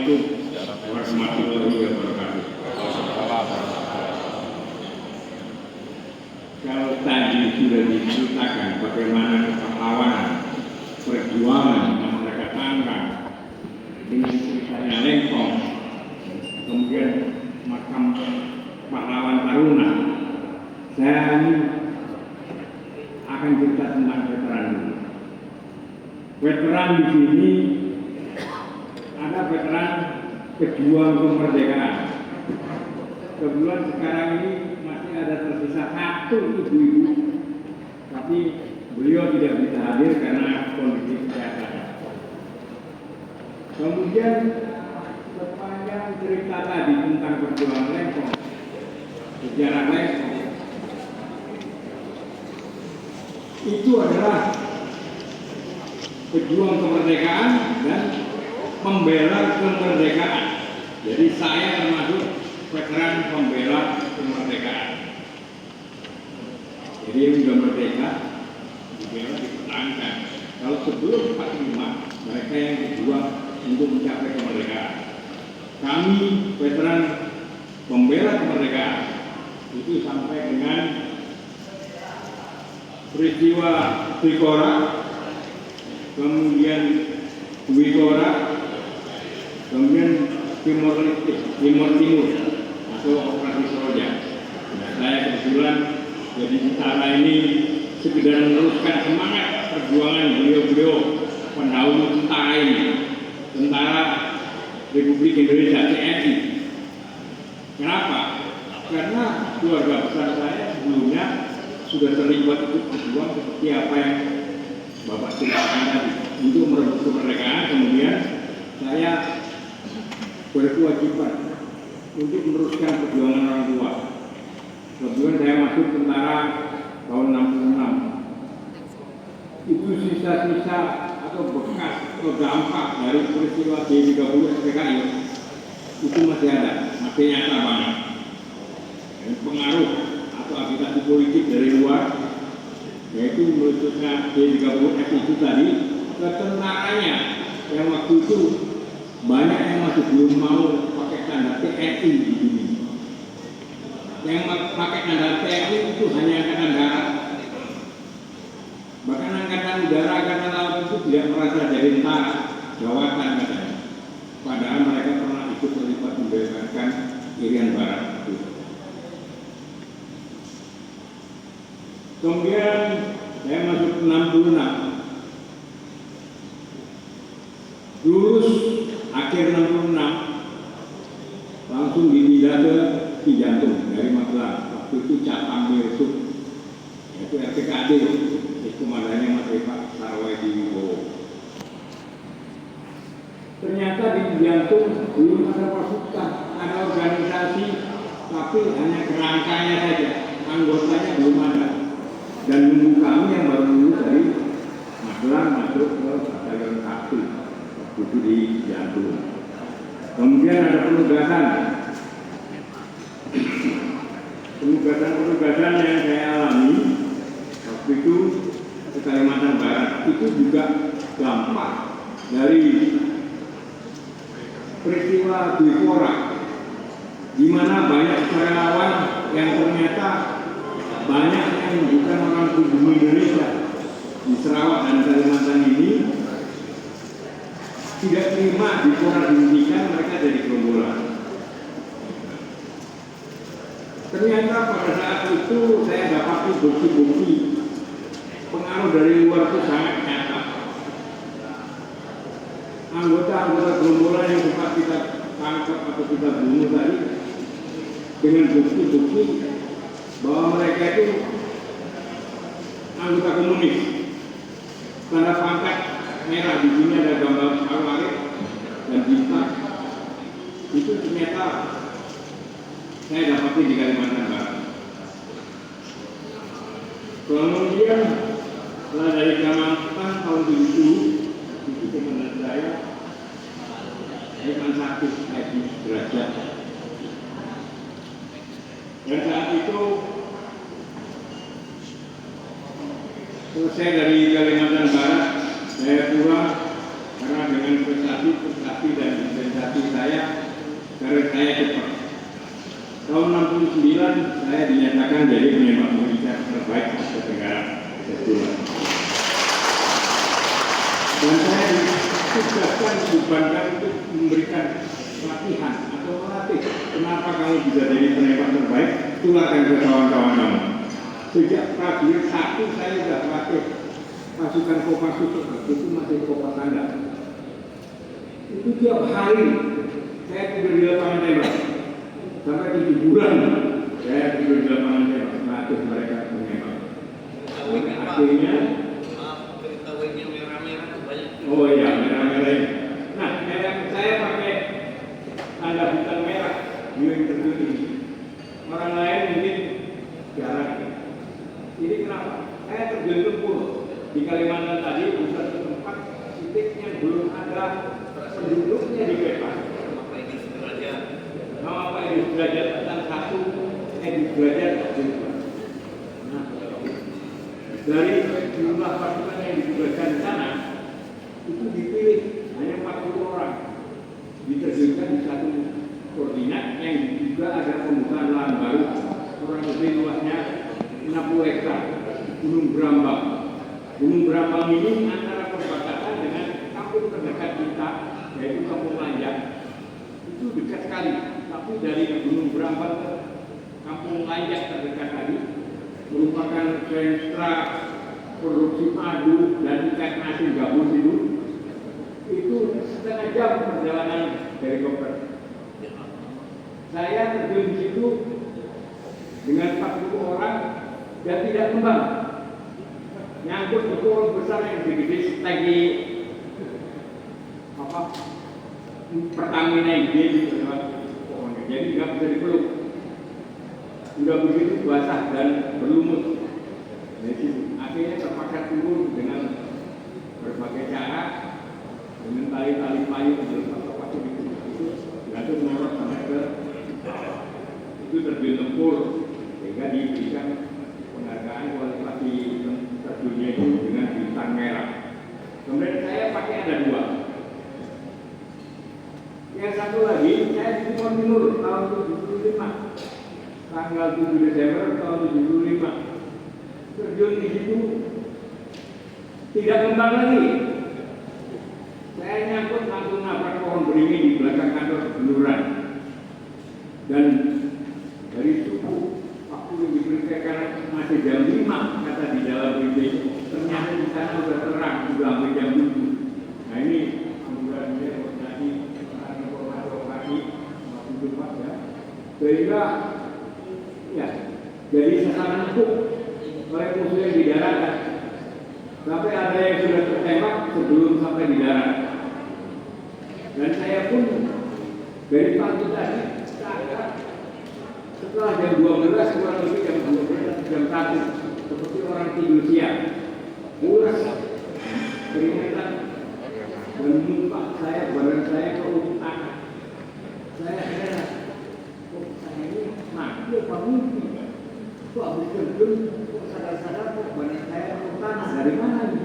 Assalamualaikum warahmatullahi wabarakatuh. Kalau tadi sudah diceritakan bagaimana kepahlawanan perjuangan masyarakat Tangerang dengan ceritanya Lengkong, kemudian makam pahlawan Taruna, saya akan cerita tentang veteran dulu. Veteran di sini ada veteran pejuang kemerdekaan. Kebetulan sekarang ini masih ada tersisa satu ibu-ibu, tapi beliau tidak bisa hadir karena kondisi kesehatan. Kemudian sepanjang cerita tadi tentang perjuangan Lengkong, sejarah Lengkong, itu adalah pejuang kemerdekaan dan pembela kemerdekaan. Jadi saya termasuk veteran pembela kemerdekaan. Jadi yang sudah merdeka dibela, dipertahankan. Kalau sebelum 45 mereka yang berjuang untuk mencapai kemerdekaan. Kami veteran pembela kemerdekaan itu sampai dengan peristiwa Trikora, kemudian Dwikora, kemudian Timur Timur atau Operasi Seroja. Nah, saya kebetulan jadi tentara ini sekedar meneruskan semangat perjuangan beliau-beliau pendahulu tentara ini, Tentara Republik Indonesia TNI. Kenapa? Karena keluarga besar saya sebelumnya sudah terlibat ikut berjuang seperti apa yang Bapak ceritakan tadi untuk merebut kemerdekaan. Kemudian saya berkewajiban untuk meneruskan perjuangan orang tua. Kemudian saya masuk tentara tahun 66. Itu sisa-sisa atau bekas atau dampak dari peristiwa G30 SPKI itu masih ada, masih nyata banget. Dan pengaruh atau agitasi politik dari luar, yaitu meluncurnya G30S itu tadi, ketentaranya yang waktu itu banyak yang masih belum mau pakai tanda TNI di dunia. Yang pakai tanda TNI itu hanya angkatan darat. Bahkan angkatan udara, angkatan laut itu tidak merasa jadi tentara, jawatan katanya. Padahal mereka pernah ikut terlibat membebaskan Irian Barat. Kemudian saya masuk 66. Lulus akhir 66 langsung dipindah ke Cijantung dari Magelang. Waktu itu Capang Mirsuk, yaitu RPKD, komandannya Mas Pak Sarwedi Wibowo. Ternyata di Cijantung belum ada pasukan, ada organisasi, tapi hanya kerangkanya saja, anggotanya belum ada. Dan nunggu kami yang baru lulus dari Magelang masuk ke Batalion 1 itu di Cijantung. Kemudian ada penugasan yang saya alami waktu itu ke Kalimantan Barat. Itu juga dampak dari peristiwa Dwikora, di mana banyak relawan yang ternyata banyak yang bukan orang pribumi Indonesia di Sarawak dan Kalimantan ini tidak terima Dwikora dihentikan, mereka jadi gerombolan. Ternyata pada saat itu saya dapati bukti-bukti pengaruh dari luar itu sangat nyata. Anggota-anggota gerombolan yang sempat kita tangkap atau kita bunuh tadi dengan bukti-bukti bahwa mereka itu anggota komunis. Tanda pangkat merah di sini ada gambar Alwarit dan bintang. Itu ternyata saya dapati di Kalimantan Barat. Kemudian setelah dari Kalimantan tahun 70 itu komandan saya Iman 1 Edi Derajat. Dan saat itu selesai dari Kalimantan Barat, saya pulang karena dengan prestasi dan investasi saya, karir saya cepat. Tahun 69 saya dinyatakan jadi penembak militer terbaik Asia Tenggara. Dan saya ditugaskan dibebankan untuk memberikan pelatihan atau melatih. Kenapa kamu bisa jadi penembak terbaik? Tularkan ke kawan-kawan kamu. Sejak prajurit 1 saya sudah melatih pasukan Kopassus, itu masih Kopasanda. Itu tiap hari saya tidur di lapangan tembak. Sampai 7 bulan saya tidur di lapangan tembak, melatih mereka menembak. Akhirnya oh iya, merah-merah ini. Nah, saya pakai tanda bintang merah di interview ini. Orang lain mungkin jarang. Ini kenapa? Saya terjun tempur di Kalimantan tadi, di satu tempat titik yang belum ada penduduknya di peta. Nama Pak Edi Sudrajat tentang 1 Edi Sudrajat. Nah, dari jumlah pasukan yang ditugaskan di sana, itu dipilih hanya 40 orang, diterjunkan di satu koordinat yang juga ada pembukaan lahan baru, kurang lebih luasnya 60 hektar, Gunung Brambang. Gunung Brambang ini antara perbatasan dengan kampung terdekat kita, yaitu Kampung Lanjak. Itu dekat sekali, tapi dari Gunung Brambang ke Kampung Lanjak terdekat tadi merupakan sentra produksi madu dan ikan asin gabus itu setengah jam perjalanan helikopter. Saya terjun di situ dengan 40 orang dan tidak kembang. Nyangkut di pohon besar yang gede-gede stegi Pertamina ide di pohonnya. Jadi nggak bisa dipeluk. Sudah begitu basah dan berlumut. Jadi akhirnya terpaksa turun dengan berbagai cara, dengan tali-tali payung dilepas itu jatuh menurut sampai ke itu terjun tempur sehingga diberikan penghargaan kualifikasi terjunnya itu dengan bintang merah. Kemudian saya pakai ada 2. Yang satu lagi saya di Timur Timur tahun 75, tanggal 7 Desember tahun 75. Terjun di situ tidak kembang lagi. Saya nyangkut langsung nabrak pohon beringin di belakang kantor Beluran. Dan dari suku waktu yang diberitakan masih jam 5 kata di dalam berita, ternyata di sana sudah terang, sudah hampir jam 7. Nah ini mudah-mudahan koordinasi informasi masih cepat ya. Sehingga ya jadi sasaran empuk oleh musuh yang di darat. Sampai ada yang sudah tertembak sebelum sampai di darat. Dan saya pun dari pagi tadi setelah jam 12 kurang lebih jam 12 jam 1 seperti orang tidur siang, mules, keringetan, dan muka saya, badan saya kerutan. Saya heran, kok saya ini mati apa mimpi? Kok habis terjun, kok sadar-sadar kok badan saya tanah dari mana ini?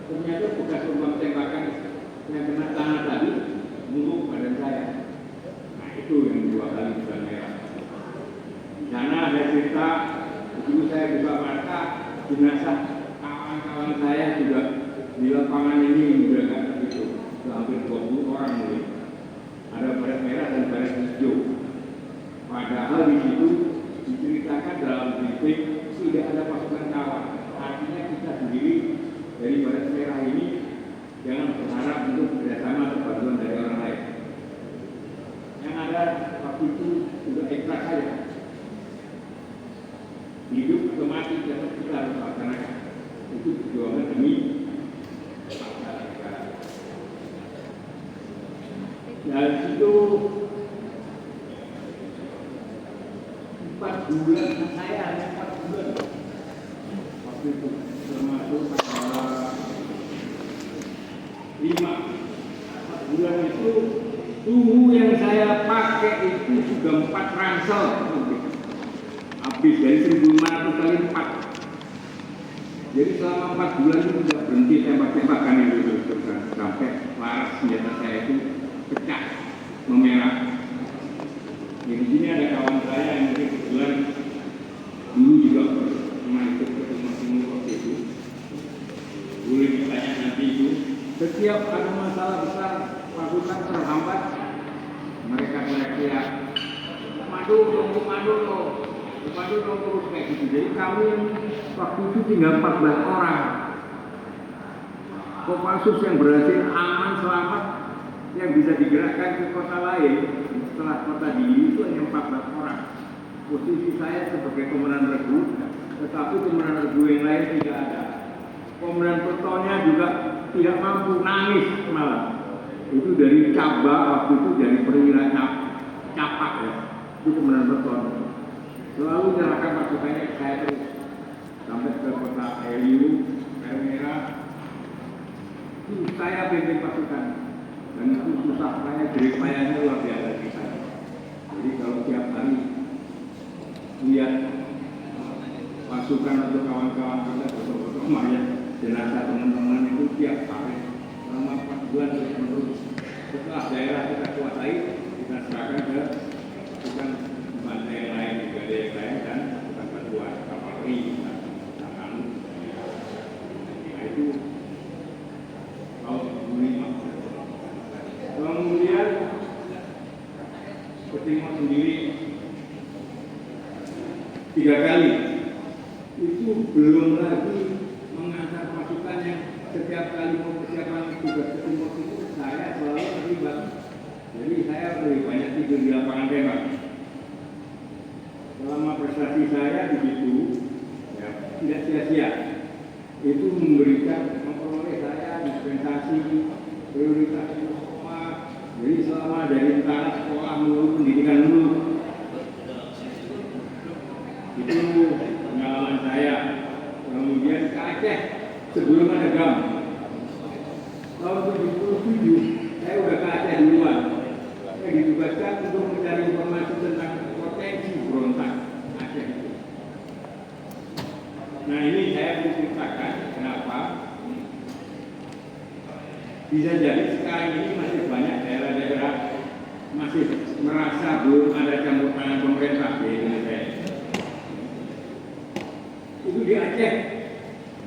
Ternyata bekas lubang tembakan yang kena tanah tadi mengutuk badan saya. Nah itu yang 2 kali bukan merah. Di sana ada cerita, begitu saya buka mata, jenazah kawan-kawan saya juga di lapangan ini juga kan begitu, hampir 20 orang mungkin. Ada baret merah dan baret hijau. Padahal di situ diceritakan dalam briefing tidak ada pasukan kawan. Artinya kita sendiri dari baret merah ini jangan berharap untuk kerjasama atau bantuan dari orang lain. Yang ada waktu itu sudah ikhlas saja. Hidup atau mati tetap kita harus laksanakan. Itu perjuangan demi bangsa dan negara. Dan itu 4 bulan saya hanya 4 bulan waktu itu termasuk tanggal 5 4 bulan itu suhu yang saya pakai itu juga 4 ransel habis dari 1.500 kali 4 Jadi selama 4 bulan itu tidak berhenti tembak-tembakan itu sampai laras senjata saya itu pecah, memerah. Di sini ada kawan saya yang mungkin kebetulan dulu juga pernah ikut ketemu waktu itu. Boleh ditanya nanti itu. Setiap ada masalah besar, pasukan terhambat, mereka teriak-teriak, madu dong, terus kayak gitu. Jadi kami waktu itu tinggal 14 orang. Kopassus yang berhasil aman selamat yang bisa digerakkan ke kota lain setelah kota Dili itu hanya 14 orang. Posisi saya sebagai komandan regu, tetapi komandan regu yang lain tidak ada. Komandan petonnya juga tidak mampu, nangis malah. Itu dari Cabak, waktu itu dari perwira Capak ya. Itu komandan peton. Selalu menyerahkan pasukannya ke saya terus sampai ke kota Eliu, Merah. Itu saya pimpin pasukan dan itu susah saya, jerih payahnya luar biasa di saya. Jadi kalau tiap hari lihat pasukan atau kawan-kawan kita foto-foto mayat jenazah teman-teman itu tiap hari selama 4 bulan terus menerus. Setelah daerah kita kuasai, kita serahkan ke pasukan bantai yang lain, brigade yang lain dan pasukan bantuan Kapolri, Tangan. Nah itu tahun 2005. Kemudian ke Timur sendiri 3 kali. Itu belum lagi mengantar pasukan yang setiap kali mau persiapan tugas ke Timur itu saya selalu terlibat. Jadi saya lebih banyak tidur di lapangan tembak. Selama prestasi saya di situ ya, tidak sia-sia. Itu memperoleh saya dispensasi prioritas sekolah. Jadi selama dari tanah sekolah melalui pendidikan dulu. Itu pengalaman saya. Kemudian ke Aceh sebelum ada GAM. Tahun 77 saya udah ke Aceh duluan. Saya ditugaskan untuk mencari informasi tentang potensi berontak Aceh itu. Nah ini saya menceritakan kenapa bisa jadi sekarang ini masih banyak daerah-daerah masih merasa belum ada campur tangan pemerintah di Indonesia. Itu di Aceh.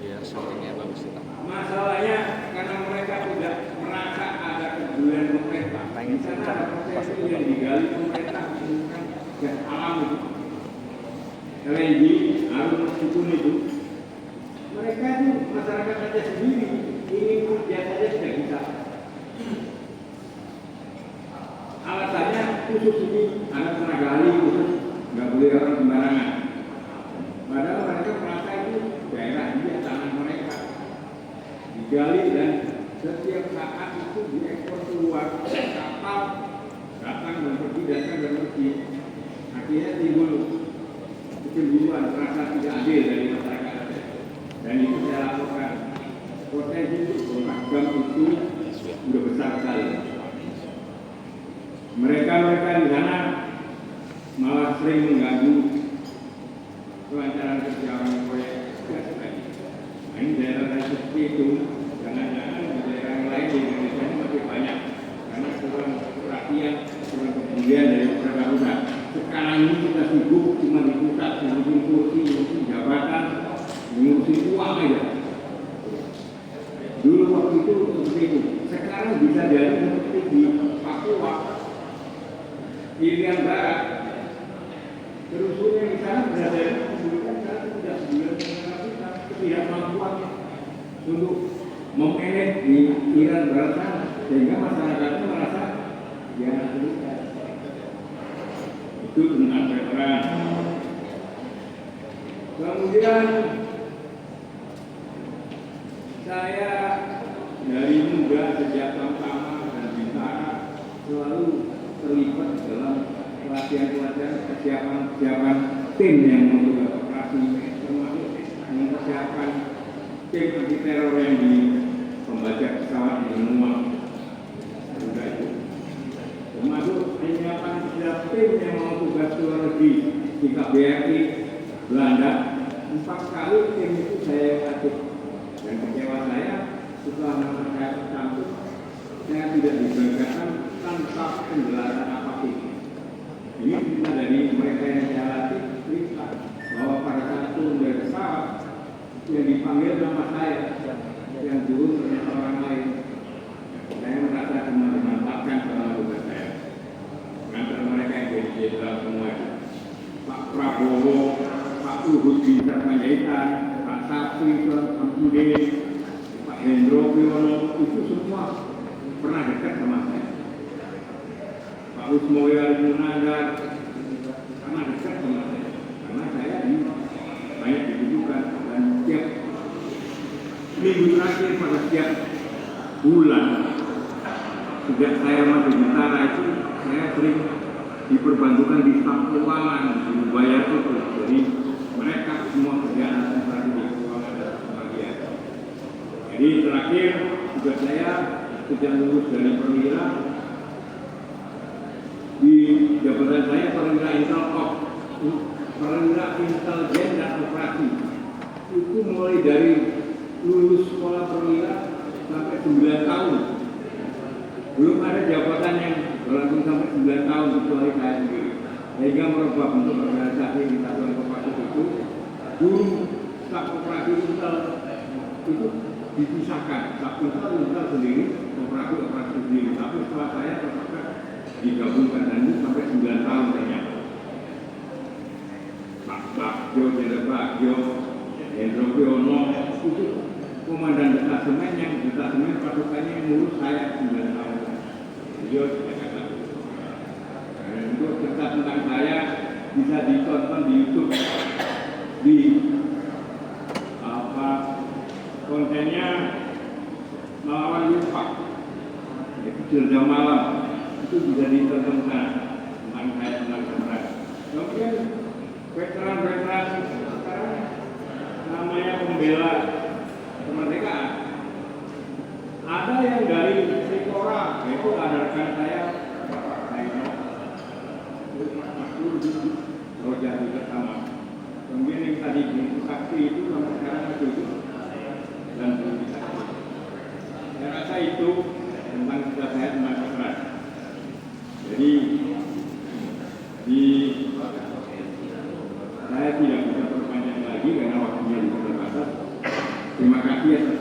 Biar syutingnya bagus itu. Masalahnya karena mereka tidak merasa ada kepedulian pemerintah. Di sana ada potensi yang digali pemerintah menggunakan gas alam itu. LNG, arus meskipun itu. Mereka itu masyarakat Aceh sendiri ingin kerja saja tidak bisa. Alasannya khusus ini ada tenaga ahli khusus, nggak boleh orang sembarangan. Padahal mereka merasa itu daerah dia, tanah mereka digali dan setiap saat itu diekspor keluar kapal datang dan pergi, datang dan pergi. Akhirnya timbul kecemburuan, rasa tidak adil dari masyarakat Aceh. Dan itu saya laporkan. Potensi untuk GAM itu sudah besar sekali. Mereka di sana malah sering mengganggu kelancaran kerjaan proyek gas tadi. Nah ini daerah seperti itu, jangan-jangan di daerah yang lain di Indonesia ini masih banyak karena kurang perhatian, kurang kepedulian dari pemerintah pusat. Sekarang ini kita sibuk cuma di pusat, ngurusin kursi, ngurusin jabatan, ngurusin uang aja. Dulu waktu itu seperti itu. Sekarang bisa jadi seperti di Papua, Irian Barat. Terusurnya di sana berada kemudian karena tidak sebulan kita ketidakmampuan untuk memanage di Irian Barat sana, sehingga masyarakatnya merasa jangan terluka. Itu tentang veteran. Kemudian saya dari muda sejak Tamtama dan Bintara selalu terlibat dalam pelatihan-pelatihan kesiapan tim yang membuat operasi, termasuk mempersiapkan tim anti teror yang di pembajak pesawat di Benua. Sudah itu, termasuk penyiapan setiap tim yang mau tugas ke luar negeri di KBRI Belanda 4 kali tim itu saya latih. Dan kecewa saya setelah nama saya tercantum, saya tidak diberangkatkan tanpa penjelasan apapun. Ini kita dari mereka yang saya latih cerita bahwa pada saat turun dari pesawat yang dipanggil nama saya, yang turun ternyata orang lain. Saya merasa cuma dimantapkan sama tugas saya. Antara mereka yang jadi jenderal semua itu, Pak Prabowo, Pak Luhut Binsar Panjaitan, Pak Sapri, Pak Samsudin, Pak Hendro Priyono, itu semua pernah dekat sama saya. Pak Usmoya Munadar pernah dekat sama saya, karena saya banyak dibutuhkan dan setiap minggu terakhir pada setiap bulan sejak saya masih tentara itu saya sering diperbantukan di staf keuangan di Ubaya itu. Jadi mereka semua kerjaan administrasi di keuangan dan bagian. Jadi terakhir tugas saya sejak lulus dari perwira di jabatan saya perwira Intel Op, perwira intelijen dan operasi. Itu mulai dari lulus sekolah perwira sampai 9 tahun. Belum ada jabatan yang berlangsung sampai 9 tahun kecuali saya sendiri. Sehingga merubah bentuk organisasi di Satuan Kopassus itu, guru staf operasi Intel itu dipisahkan. Staf Intel sendiri, operasi sendiri. Tapi setelah saya terpaksa digabungkan dan itu sampai 9 tahun ternyata. Pak Bagio, Jenderal Bagio, Hendro Priyono itu komandan detasemen yang detasemen pasukannya yang ngurus saya 9 tahun. Beliau tidak kata. Dan untuk cerita tentang saya bisa ditonton di YouTube di kontennya Melawan Lupa. Itu Jelda Malam itu bisa ditonton tentang saya tentang sejarah. Kemudian veteran-veteran sekarang namanya pembela kemerdekaan. Ada yang dari Trikora, itu ada rekan saya, Bapak Saino, Roja juga sama. Kemudian yang tadi di saksi itu sampai sekarang masih itu dan belum bisa. Saya rasa itu tentang cerita saya tentang veteran. Jadi saya tidak bisa berpanjang lagi karena waktunya terbatas. Terima kasih atas